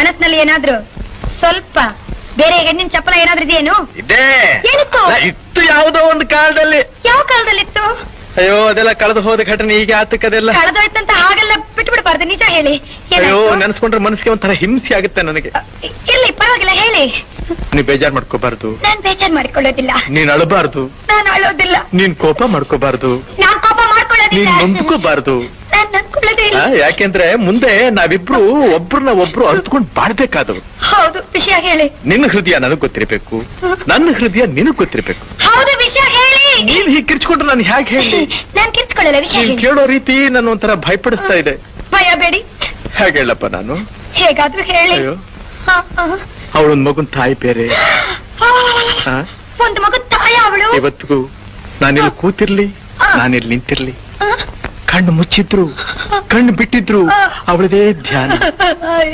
ಮನಸ್ಸಿನಲ್ಲಿ ಏನಾದ್ರು ಸ್ವಲ್ಪ ಬೇರೆ ಹೆಣ್ಣಿನ ಚಪ್ಪಲ ಏನಾದ್ರೂ ಇದೆಯೇನು? ಇದೇ ಏನಿತ್ತು? ಇತ್ತು ಯಾವುದೋ ಒಂದು ಕಾಲದಲ್ಲಿ. ಯಾವ ಕಾಲದಲ್ಲಿತ್ತು? ಅಯ್ಯೋ ಅದೆಲ್ಲ ಕಳೆದು ಹೋದ ಘಟನೆ ಈಗ ಆತಕ್ಕದೆಲ್ಲ. ಕಳೆದೋಯ್ತಂತ ಹಾಗೆಲ್ಲ ಬಿಟ್ಬಿಡ್ಬಾರ್ದು, ನಿಜ ಹೇಳಿ. ಅಯ್ಯೋ ನೆನ್ಸ್ಕೊಂಡ್ರೆ ಮನಸ್ಸಿಗೆ ಒಂಥರ ಹಿಂಸೆ ಆಗುತ್ತೆ ನನಗೆ. ಇರ್ಲಿ ಪರವಾಗಿಲ್ಲ, ಹೇಳಿ. ನೀ ಬೇಜಾರ್ ಮಾಡ್ಕೋಬಾರ್ದು. ನಾನ್ ಬೇಜಾರ್ ಮಾಡ್ಕೊಳ್ಳೋದಿಲ್ಲ. ನೀನ್ ಅಳಬಾರ್ದು. ನಾನು ಅಳೋದಿಲ್ಲ. ನೀನ್ ಕೋಪ ಮಾಡ್ಕೋಬಾರ್ದು. ನಾನ್ ಕೋಪ ಮಾಡ್ಕೊಳ್ಳೋದಿಲ್ಲ. ನೀನ್ ನೊಂದ್ಕೋಬಾರ್ದು. ನಾನ್ ನನ್ಕೊಳ್ಳೋದೇ ಇಲ್ಲ. ಯಾಕೆಂದ್ರೆ ಮುಂದೆ ನಾವಿಬ್ರು ಒಬ್ರನ್ನ ಒಬ್ರು ಅರ್ತ್ಕೊಂಡ್ ಬಾಳ್ಬೇಕಾದವ್ರು. ಹೌದು, ವಿಷಯ ಹೇಳಿ. ನಿನ್ನ ಹೃದಯ ನನಗ್ ಗೊತ್ತಿರ್ಬೇಕು, ನನ್ನ ಹೃದಯ ನಿನಗ್ ಗೊತ್ತಿರ್ಬೇಕು. ಹೌದು, ವಿಷಯ ಹೇಳಿ. ನೀನ್ ಹೀಗೆ ಕಿರ್ಚ್ಕೊಂಡ್ರೆ ನಾನು ಹೇಗೆ ಹೇಳಿ? ನಾನ್ ಕಿರ್ಚ್ಕೊಳ್ಳಲ್ಲ, ವಿಷಯ ನೀನ್ ಹೇಳಿ. ಕೇಳೋ ರೀತಿ ನನ್ನ ಒಂಥರ ಭಯಪಡಿಸ್ತಾ ಇದೆ. ಭಯ ಬೇಡಿ. ಹೇಗೆ ಹೇಳಪ್ಪ ನಾನು? ಹೇಗಾದ್ರೂ ಹೇಳಿ. ಅಯ್ಯೋ ಹ, ಹ. ಅವಳೊಂದ್ ಮಗುನ್ ತಾಯಿ ಬೇರೆ. ಆ? ಒಂದು ಮಗು ತಾಯ ಅವಳು. ಇವತ್ತಿಗೂ ನಾನಿಲ್ಲಿ ಕೂತಿರ್ಲಿ, ನಾನಿಲ್ಲಿ ನಿಂತಿರ್ಲಿ, ಹ? ಕಣ್ಣು ಮುಚ್ಚಿದ್ರು, ಕಣ್ಣು ಬಿಟ್ಟಿದ್ರು ಅವಳದೇ ಧ್ಯಾನ.